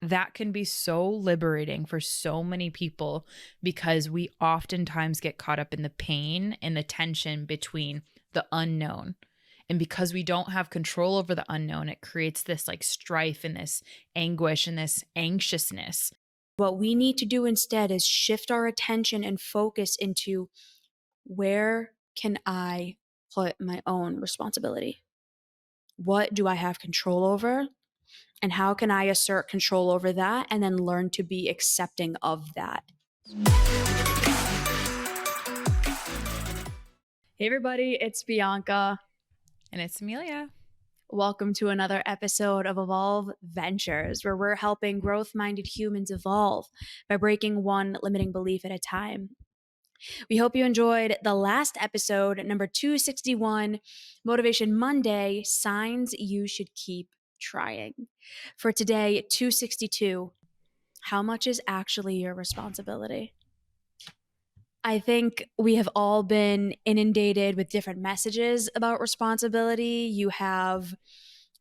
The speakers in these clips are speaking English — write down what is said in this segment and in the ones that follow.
that can be so liberating for so many people because we oftentimes get caught up in the pain and the tension between the unknown. And because we don't have control over the unknown, it creates this like strife and this anguish and this anxiousness. What we need to do instead is shift our attention and focus into where can I put my own responsibility? What do I have control over? And how can I assert control over that and then learn to be accepting of that? Hey, everybody, it's Bianca. And it's Amelia. Welcome to another episode of Evolve Ventures, where we're helping growth minded humans evolve by breaking one limiting belief at a time. We hope you enjoyed the last episode, number 261, Motivation Monday, Signs You Should Keep Trying. For today, 262, how much is actually your responsibility? I think we have all been inundated with different messages about responsibility. You have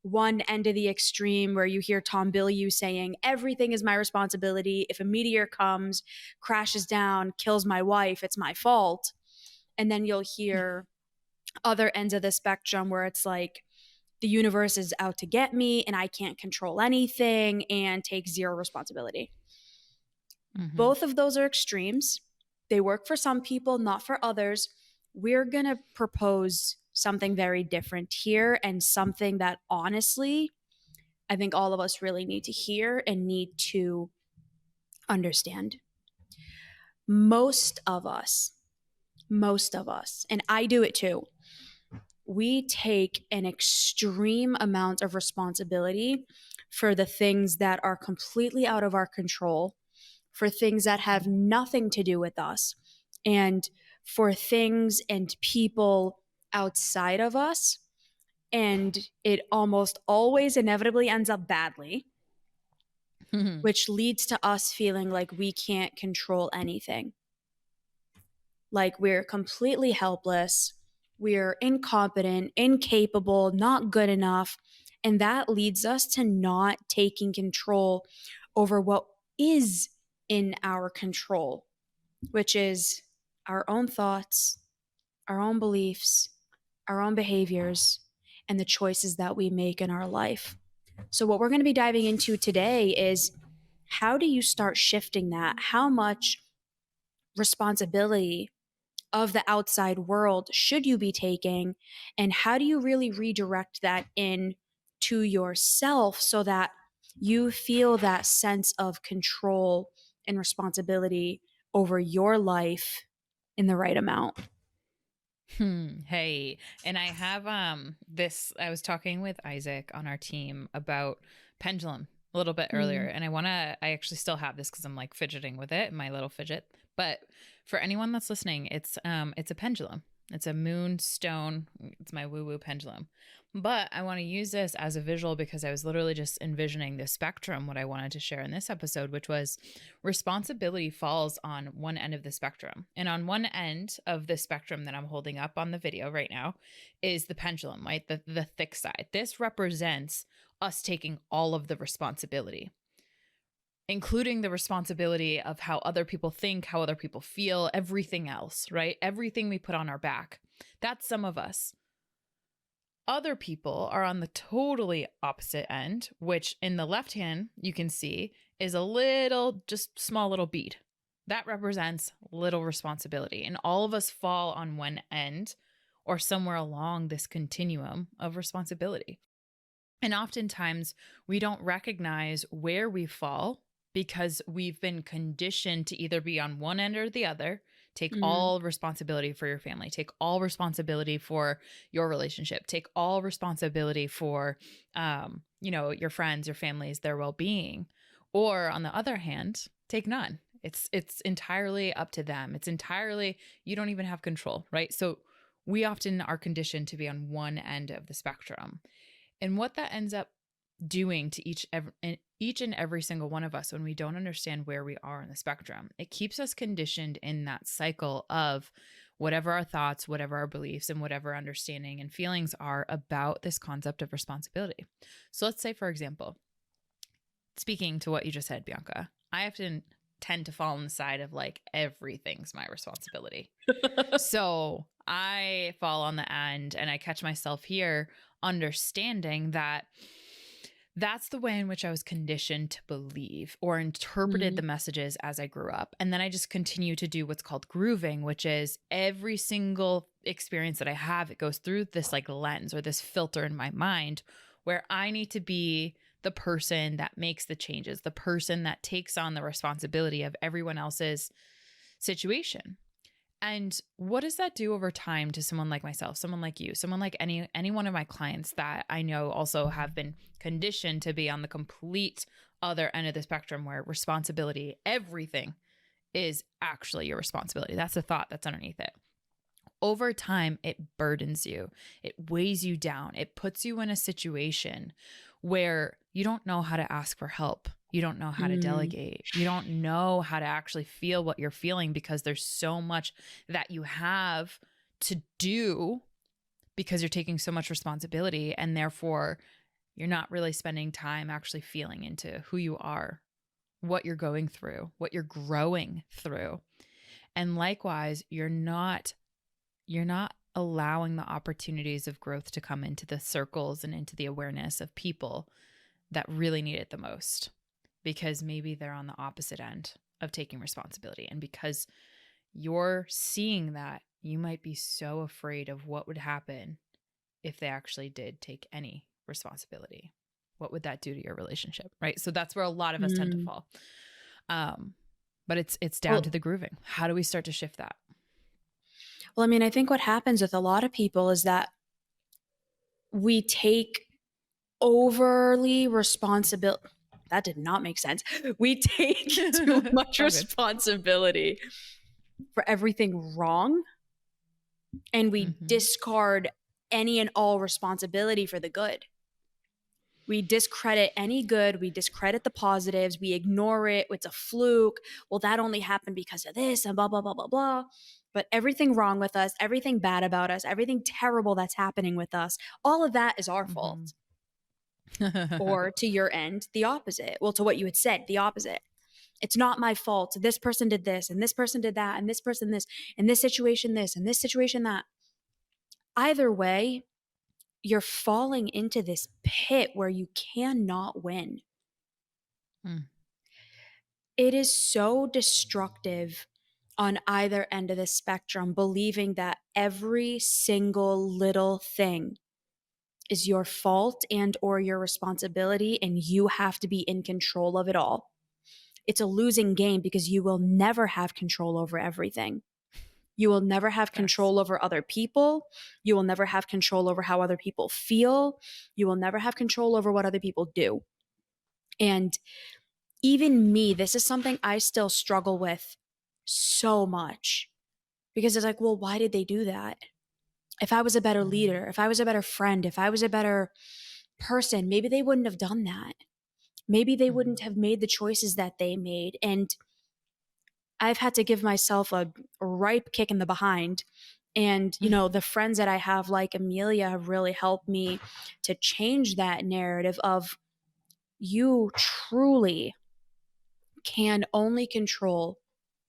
one end of the extreme where you hear Tom Bilyeu saying, everything is my responsibility. If a meteor comes, crashes down, kills my wife, it's my fault. And then you'll hear other ends of the spectrum where it's like, the universe is out to get me and I can't control anything and take zero responsibility. Both of those are extremes. They work for some people, not for others. We're going to propose something very different here and something that honestly, I think all of us really need to hear and need to understand. Most of us, and I do it too, we take an extreme amount of responsibility for the things that are completely out of our control, for things that have nothing to do with us, and for things and people outside of us. And it almost always inevitably ends up badly, which leads to us feeling like we can't control anything. Like we're completely helpless, we're incompetent, incapable, not good enough. And that leads us to not taking control over what is in our control, which is our own thoughts, our own beliefs, our own behaviors, and the choices that we make in our life. So what we're going to be diving into today is, how do you start shifting that? How much responsibility of the outside world should you be taking? And how do you really redirect that in to yourself so that you feel that sense of control and responsibility over your life in the right amount? Hey, and I have this, I was talking with Isaac on our team about pendulum a little bit earlier, and I actually still have this because I'm like fidgeting with it, my little fidget. But for anyone that's listening, it's a pendulum. It's a moonstone. It's my woo-woo pendulum. But I want to use this as a visual because I was literally just envisioning the spectrum, what I wanted to share in this episode, which was responsibility falls on one end of the spectrum. And on one end of the spectrum that I'm holding up on the video right now is the pendulum, right? The thick side. This represents us taking all of the responsibility, including the responsibility of how other people think, how other people feel, everything else, right? Everything we put on our back. That's some of us. Other people are on the totally opposite end, which in the left hand, you can see is a little, just small little bead. That represents little responsibility. And all of us fall on one end or somewhere along this continuum of responsibility. And oftentimes we don't recognize where we fall because we've been conditioned to either be on one end or the other. Take all responsibility for your family, take all responsibility for your relationship, take all responsibility for, your friends, your families, their well-being. Or on the other hand, take none. It's entirely up to them. It's entirely, you don't even have control, right? So we often are conditioned to be on one end of the spectrum. And what that ends up doing to each and every single one of us when we don't understand where we are in the spectrum, it keeps us conditioned in that cycle of whatever our thoughts, whatever our beliefs, and whatever understanding and feelings are about this concept of responsibility. So let's say, for example, speaking to what you just said, Bianca, I often tend to fall on the side of like everything's my responsibility. So I fall on the end and I catch myself here understanding that that's the way in which I was conditioned to believe or interpreted the Mm. messages as I grew up. And then I just continue to do what's called grooving, which is every single experience that I have, it goes through this like lens or this filter in my mind where I need to be the person that makes the changes, the person that takes on the responsibility of everyone else's situation. And what does that do over time to someone like myself, someone like you, someone like any one of my clients that I know also have been conditioned to be on the complete other end of the spectrum where responsibility, everything is actually your responsibility. That's the thought that's underneath it. Over time, it burdens you. It weighs you down. It puts you in a situation where you don't know how to ask for help. You don't know how to Mm. delegate. You don't know how to actually feel what you're feeling because there's so much that you have to do because you're taking so much responsibility. And therefore, you're not really spending time actually feeling into who you are, what you're going through, what you're growing through. And likewise, you're not allowing the opportunities of growth to come into the circles and into the awareness of people that really need it the most because maybe they're on the opposite end of taking responsibility. And because you're seeing that, you might be so afraid of what would happen if they actually did take any responsibility. What would that do to your relationship? Right. So that's where a lot of us tend to Mm. fall. But it's down to Well, the grooving. How do we start to shift that? well, I mean, I think what happens with a lot of people is that we take overly responsibility. That did not make sense. We take too much All good. responsibility for everything wrong, and we Mm-hmm. discard any and all responsibility for the good. We discredit any good, we discredit the positives, we ignore it. It's a fluke. Well, that only happened because of this and blah, blah, blah, blah, blah. But everything wrong with us, everything bad about us, everything terrible that's happening with us, all of that is our fault. Mm-hmm. Or to your end, the opposite. Well, to what you had said, the opposite. It's not my fault. This person did this, and this person did that, and this person this, and this situation this, and this situation that. Either way, you're falling into this pit where you cannot win. Mm. It is so destructive on either end of the spectrum, believing that every single little thing is your fault and or your responsibility and you have to be in control of it all. It's a losing game because you will never have control over everything. You will never have Facts. control over other people. You will never have control over how other people feel. You will never have control over what other people do. And even me, this is something I still struggle with so much because it's like, well, why did they do that? If I was a better Mm-hmm. leader, if I was a better friend, if I was a better person, maybe they wouldn't have done that. Maybe they wouldn't have made the choices that they made. And I've had to give myself a ripe kick in the behind. And, you know, the friends that I have, like Amelia, have really helped me to change that narrative of you truly can only control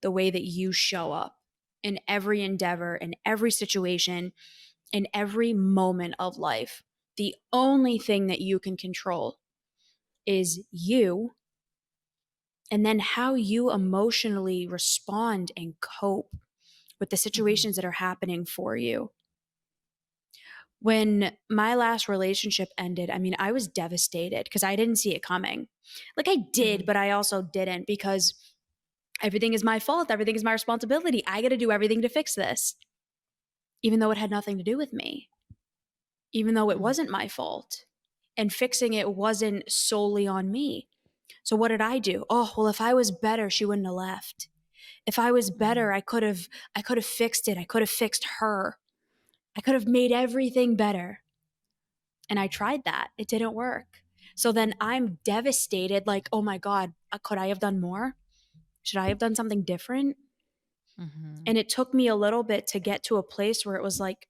the way that you show up in every endeavor, in every situation, in every moment of life. The only thing that you can control is you, and then how you emotionally respond and cope with the Mm-hmm. situations that are happening for you. When my last relationship ended, I mean, I was devastated because I didn't see it coming. Like I did, Mm-hmm. but I also didn't because everything is my fault. Everything is my responsibility. I got to do everything to fix this, even though it had nothing to do with me, even though it Mm-hmm. wasn't my fault. And fixing it wasn't solely on me. So what did I do? Oh, well, if I was better, she wouldn't have left. If I was Mm-hmm. better, I could have fixed it. I could have fixed her. I could have made everything better. And I tried that. It didn't work. So then I'm devastated like, "Oh my god, could I have done more? Should I have done something different?" Mm-hmm. And it took me a little bit to get to a place where it was like,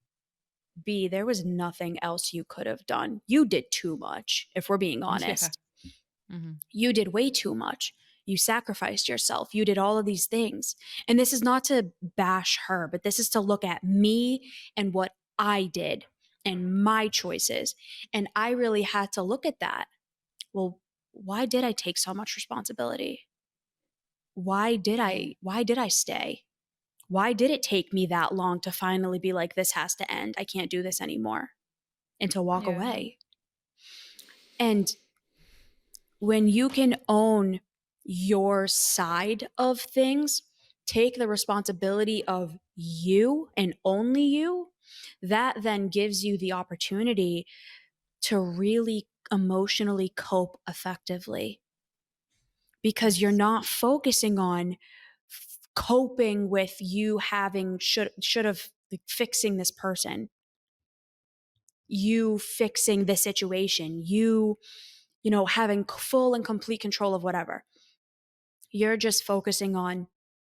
"B, there was nothing else you could have done. You did too much, if we're being Yeah. honest." You did way too much. You sacrificed yourself. You did all of these things. And this is not to bash her, but this is to look at me and what I did and my choices. And I really had to look at that. Well, why did I take so much responsibility? Why did I stay? Why did it take me that long to finally be like, this has to end? I can't do this anymore, and to walk Yeah. away. And when you can own your side of things, take the responsibility of you and only you, that then gives you the opportunity to really emotionally cope effectively, because you're Yes. not focusing on coping with you having should have, like, fixing this person, you fixing the situation, you know, having full and complete control of whatever. You're just focusing on,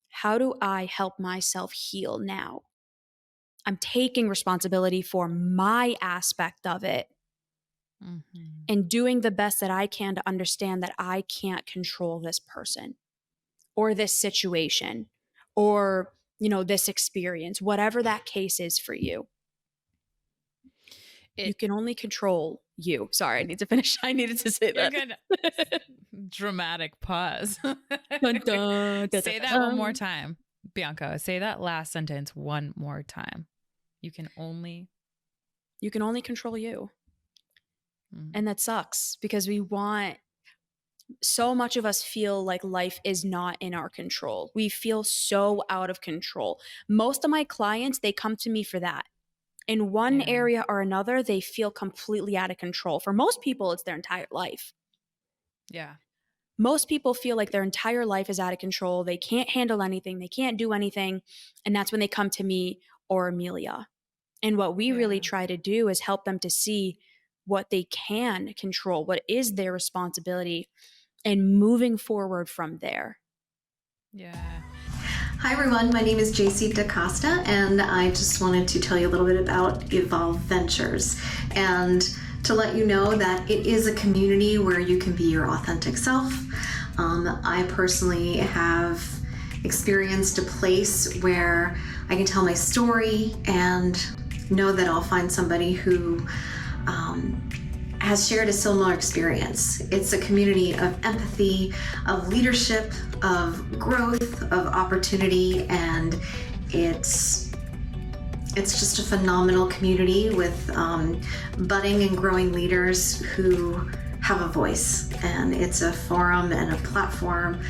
how do I help myself heal now? I'm taking responsibility for my aspect of it Mm-hmm. and doing the best that I can to understand that I can't control this person or this situation or, you know, this experience, whatever that case is for you. You It can only control you. Sorry, I need to finish. I needed to say You're that. gonna dramatic pause. Dun, dun, dun, dun, Say that one more dun. time, Bianca. Say that last sentence one more time. You can only. You can only control you. Mm, And that sucks, because we want, so much of us feel like life is not in our control. We feel so out of control. Most of my clients, they come to me for that. In one yeah. area or another, they feel completely out of control. For most people, it's their entire life. Yeah. Most people feel like their entire life is out of control. They can't handle anything, they can't do anything. And that's when they come to me or Amelia. And what we really Yeah. try to do is help them to see what they can control, what is their responsibility, and moving forward from there. Yeah. Hi everyone, my name is JC DaCosta, and I just wanted to tell you a little bit about Evolve Ventures and to let you know that it is a community where you can be your authentic self. I personally have experienced a place where I can tell my story and know that I'll find somebody who has shared a similar experience. It's a community of empathy, of leadership, of growth, of opportunity, and it's just a phenomenal community with budding and growing leaders who have a voice. And it's a forum and a platform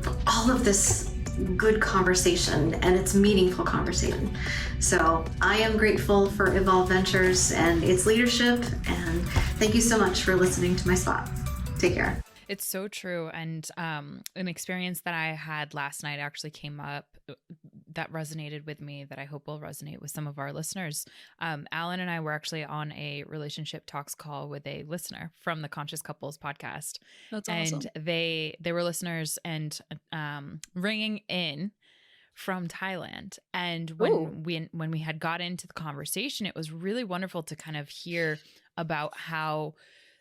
for all of this good conversation, and it's meaningful conversation. So I am grateful for Evolve Ventures and its leadership, and thank you so much for listening to my spot. Take care. It's so true. And an experience that I had last night actually came up that resonated with me, that I hope will resonate with some of our listeners. Alan and I were actually on a relationship talks call with a listener from the Conscious Couples podcast. That's and awesome. they were listeners and ringing in from Thailand. And Ooh. when we had got into the conversation, it was really wonderful to kind of hear about how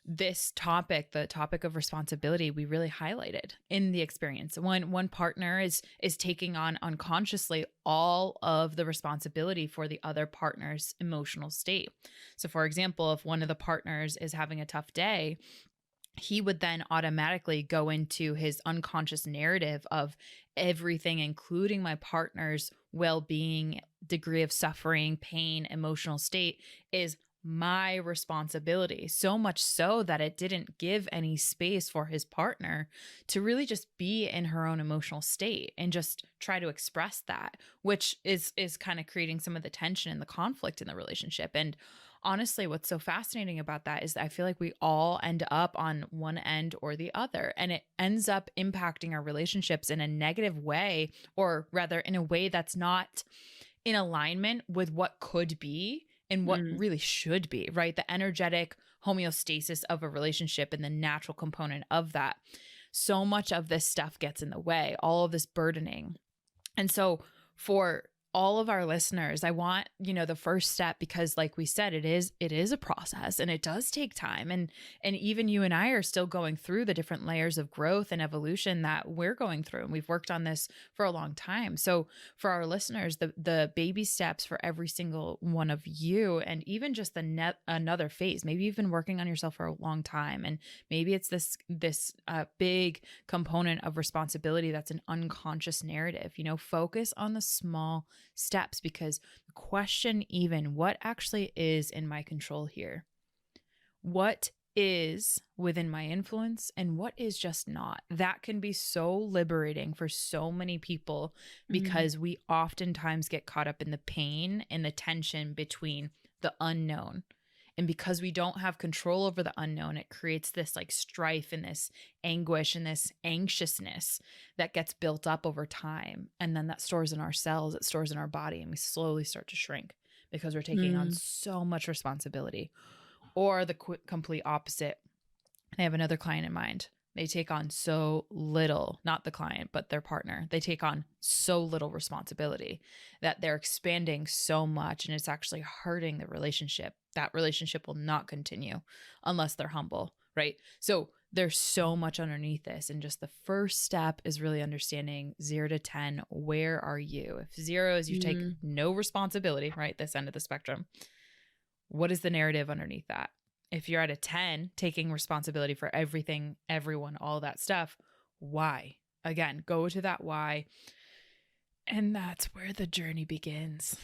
this topic, the topic of responsibility, we really highlighted in the experience. One partner is taking on unconsciously all of the responsibility for the other partner's emotional state. So for example, if one of the partners is having a tough day, he would then automatically go into his unconscious narrative of everything, including my partner's well-being, degree of suffering, pain, emotional state, is my responsibility. So much so that it didn't give any space for his partner to really just be in her own emotional state and just try to express that, which is kind of creating some of the tension and the conflict in the relationship. And honestly, what's so fascinating about that is that I feel like we all end up on one end or the other, and it ends up impacting our relationships in a negative way, or rather in a way that's not in alignment with what could be and what Mm. really should be, right? The energetic homeostasis of a relationship and the natural component of that. So much of this stuff gets in the way, all of this burdening. And so for all of our listeners, I want, the first step, because like we said, it is a process and it does take time. And even you and I are still going through the different layers of growth and evolution that we're going through. And we've worked on this for a long time. So for our listeners, the baby steps for every single one of you, and even just another phase, maybe you've been working on yourself for a long time. And maybe it's this big component of responsibility that's an unconscious narrative. Focus on the small steps, because the question, even, what actually is in my control here? What is within my influence and what is just not? That can be so liberating for so many people, because we oftentimes get caught up in the pain and the tension between the unknown. And because we don't have control over the unknown, it creates this like strife and this anguish and this anxiousness that gets built up over time. And then that stores in our cells, it stores in our body, and we slowly start to shrink because we're taking on so much responsibility. Or the complete opposite. I have another client in mind. They take on so little, not the client, but their partner. They take on so little responsibility that they're expanding so much, and it's actually hurting the relationship. That relationship will not continue unless they're humble, right? So there's so much underneath this. And just the first step is really understanding 0 to 10. Where are you? If 0 is you take no responsibility, right? This end of the spectrum. What is the narrative underneath that? If you're at a 10, taking responsibility for everything, everyone, all that stuff, why? Again, go to that why. And that's where the journey begins.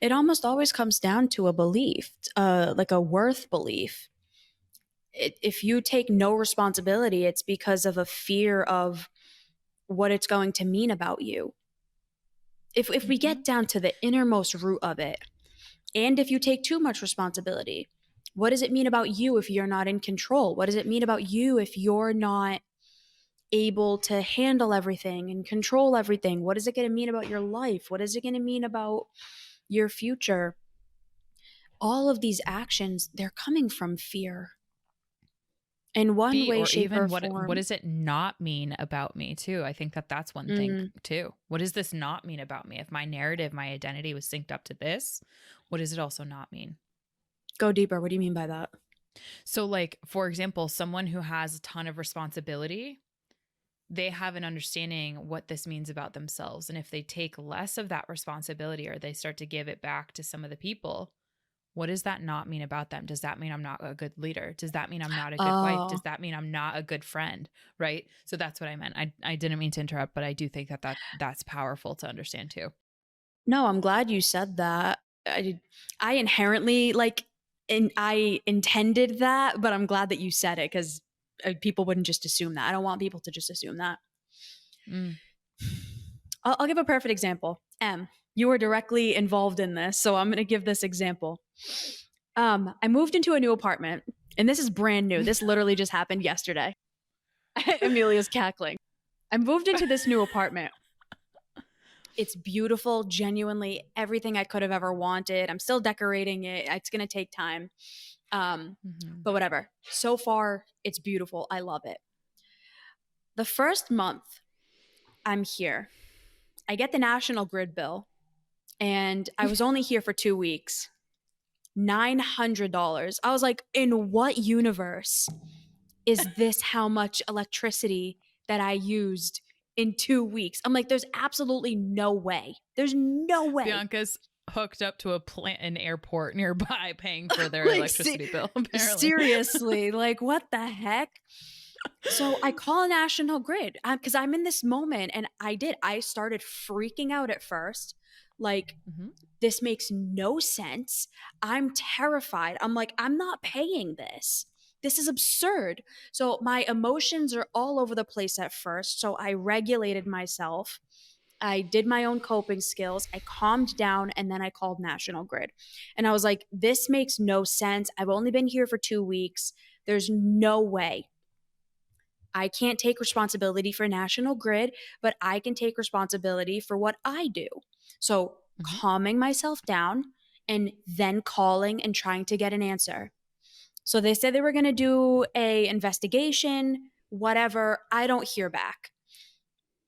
It almost always comes down to a belief, like a worth belief. If you take no responsibility, it's because of a fear of what it's going to mean about you. If we get down to the innermost root of it, and if you take too much responsibility, what does it mean about you if you're not in control? What does it mean about you if you're not able to handle everything and control everything? What is it going to mean about your life? What is it going to mean about your future? All of these actions, they're coming from fear. In one way, shape, even or form. What does it not mean about me too? I think that's one thing too. What does this not mean about me? If my narrative, my identity was synced up to this, what does it also not mean? Go deeper. What do you mean by that? So like, for example, someone who has a ton of responsibility, they have an understanding what this means about themselves. And if they take less of that responsibility, or they start to give it back to some of the people, what does that not mean about them? Does that mean I'm not a good leader? Does that mean I'm not a good wife? Does that mean I'm not a good friend? Right? So that's what I meant. I didn't mean to interrupt, but I do think that's powerful to understand too. No, I'm glad you said that. I inherently and I intended that, but I'm glad that you said it, because people wouldn't just assume that. I don't want people to just assume that. I'll give a perfect example. You were directly involved in this, so I'm going to give this example. I moved into a new apartment, and this is brand new. This literally just happened yesterday. Amelia's cackling. I moved into this new apartment. It's beautiful, genuinely everything I could have ever wanted. I'm still decorating it. It's going to take time. But whatever. So far, it's beautiful. I love it. The first month I'm here, I get the National Grid bill, and I was only here for 2 weeks. $900. I was like, in what universe is this how much electricity that I used in 2 weeks? I'm like, there's absolutely no way. There's no way. Bianca's hooked up to an airport nearby paying for their electricity bill, apparently. Seriously, like what the heck? So I call National Grid because I'm in this moment, and I started freaking out at first. Like, this makes no sense. I'm terrified. I'm like, I'm not paying this. This is absurd. So my emotions are all over the place at first. So I regulated myself. I did my own coping skills. I calmed down, and then I called National Grid. And I was like, this makes no sense. I've only been here for 2 weeks. There's no way. I can't take responsibility for National Grid, but I can take responsibility for what I do. So calming myself down and then calling and trying to get an answer. So they said they were going to do a investigation, whatever. I don't hear back.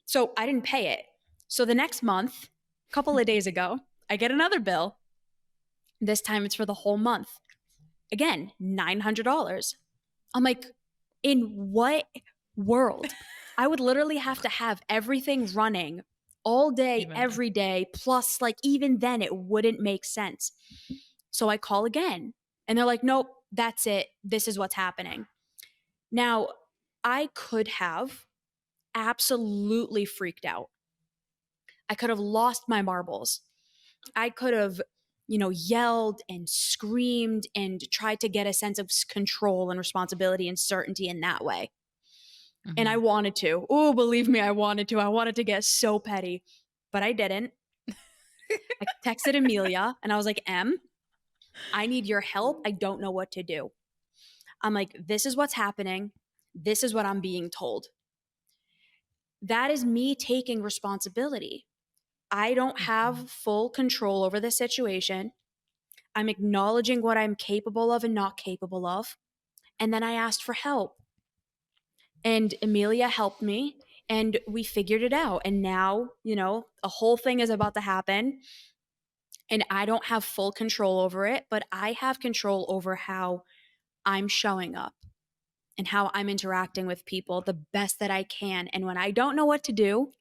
So I didn't pay it. So the next month, A couple of days ago, I get another bill. This time it's for the whole month. Again, $900. I'm like, in what world? I would literally have to have everything running all day, Even every day. Plus, like, even then, it wouldn't make sense. So I call again and they're like, nope, that's it. This is what's happening. Now, I could have absolutely freaked out. I could have lost my marbles. I could have, yelled and screamed and tried to get a sense of control and responsibility and certainty in that way. And I wanted to. Oh, believe me, I wanted to. I wanted to get so petty, but I didn't. I texted Amelia and I was like, I need your help. I don't know what to do. I'm like, this is what's happening. This is what I'm being told. That is me taking responsibility. I don't have full control over the situation. I'm acknowledging what I'm capable of and not capable of. And then I asked for help. And Amelia helped me and we figured it out. And now, a whole thing is about to happen. And I don't have full control over it, but I have control over how I'm showing up and how I'm interacting with people the best that I can. And when I don't know what to do,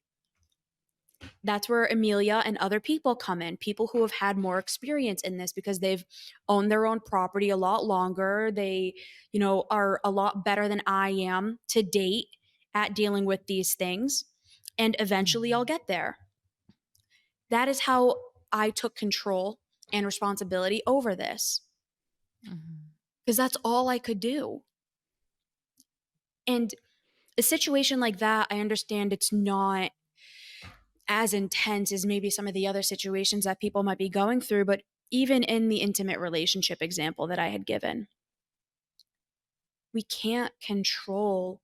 that's where Amelia and other people come in, people who have had more experience in this because they've owned their own property a lot longer. They, are a lot better than I am to date at dealing with these things. And eventually I'll get there. That is how I took control and responsibility over this. Because that's all I could do. And a situation like that, I understand it's not as intense as maybe some of the other situations that people might be going through, but even in the intimate relationship example that I had given, we can't control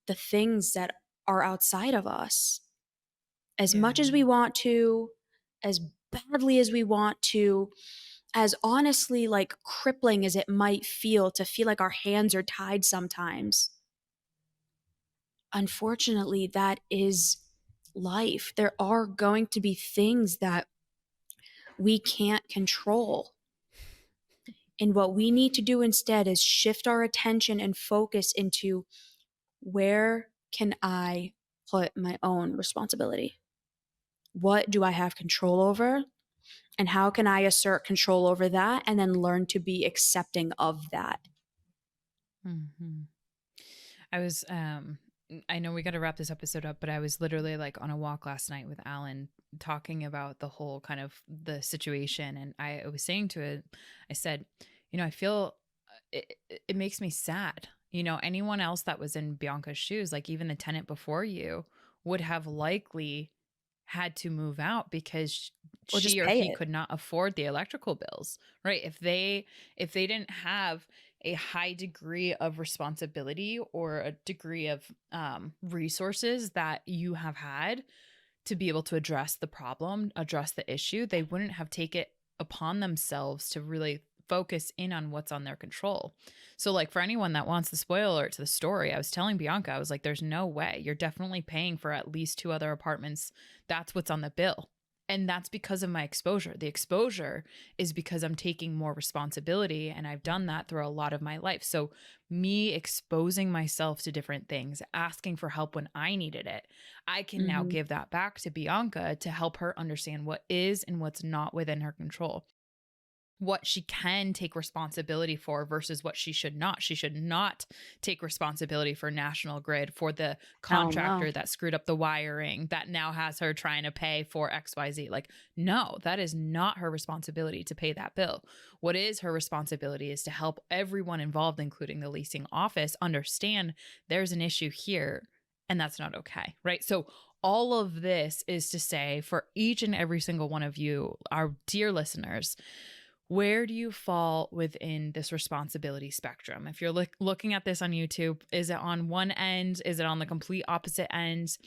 the things that are outside of us as much as we want to, as badly as we want to, as honestly like crippling as it might feel to feel like our hands are tied sometimes. Unfortunately, that is life. There are going to be things that we can't control. And what we need to do instead is shift our attention and focus into where can I put my own responsibility? What do I have control over? And how can I assert control over that and then learn to be accepting of that? I was, I know we got to wrap this episode up, but I was literally like on a walk last night with Alan talking about the whole kind of the situation. And I was saying to it, I said, I feel it makes me sad. Anyone else that was in Bianca's shoes, like even the tenant before you, would have likely had to move out because she or he could not afford the electrical bills, right? If they didn't have a high degree of responsibility or a degree of resources that you have had to be able to address the problem, address the issue, they wouldn't have taken it upon themselves to really focus in on what's on their control. So like for anyone that wants the spoiler alert to the story, I was telling Bianca, I was like, there's no way. You're definitely paying for at least 2 other apartments. That's what's on the bill. And that's because of my exposure. The exposure is because I'm taking more responsibility, and I've done that through a lot of my life. So me exposing myself to different things, asking for help when I needed it, I can now give that back to Bianca to help her understand what is and what's not within her control. What she can take responsibility for versus what she should not. She should not take responsibility for National Grid, for the contractor that screwed up the wiring that now has her trying to pay for XYZ. Like, no, that is not her responsibility to pay that bill. What is her responsibility is to help everyone involved, including the leasing office, understand there's an issue here and that's not okay, right? So all of this is to say for each and every single one of you, our dear listeners, where do you fall within this responsibility spectrum? If you're looking at this on YouTube, is it on one end? Is it on the complete opposite end?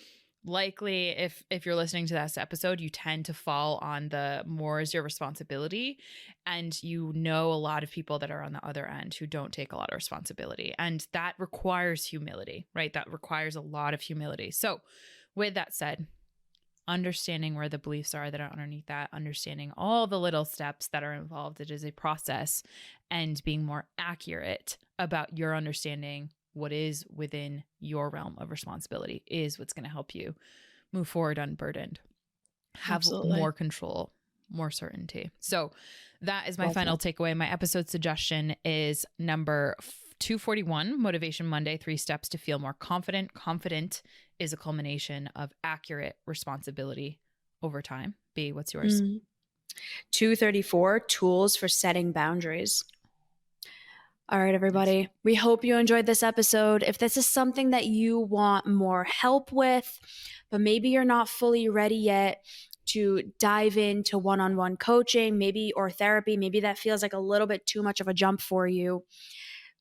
Likely, if you're listening to this episode, you tend to fall on the more is your responsibility. And a lot of people that are on the other end who don't take a lot of responsibility. And that requires humility, right? That requires a lot of humility. So with that said, understanding where the beliefs are that are underneath that, understanding all the little steps that are involved. It is a process, and being more accurate about your understanding what is within your realm of responsibility is what's going to help you move forward unburdened, have Absolutely. more control, more certainty. So that is my Well final said. takeaway. My episode suggestion is number 241, Motivation Monday, 3 steps to feel more confident. Confident is a culmination of accurate responsibility over time. B, what's yours? 234, tools for setting boundaries. All right, everybody. Nice. We hope you enjoyed this episode. If this is something that you want more help with, but maybe you're not fully ready yet to dive into one-on-one coaching, maybe, or therapy, maybe that feels like a little bit too much of a jump for you,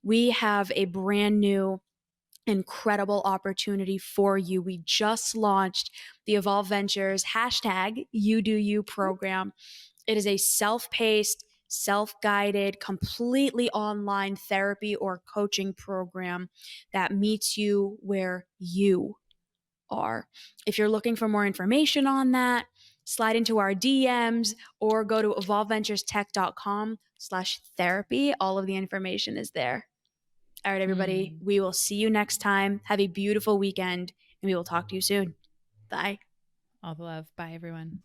we have a brand new incredible opportunity for you. We just launched the Evolve Ventures #YouDoYou program. It is a self-paced, self-guided, completely online therapy or coaching program that meets you where you are. If you're looking for more information on that, slide into our DMs or go to evolveventurestech.com/therapy. All of the information is there. All right, everybody. We will see you next time. Have a beautiful weekend, and we will talk to you soon. Bye. All the love. Bye, everyone.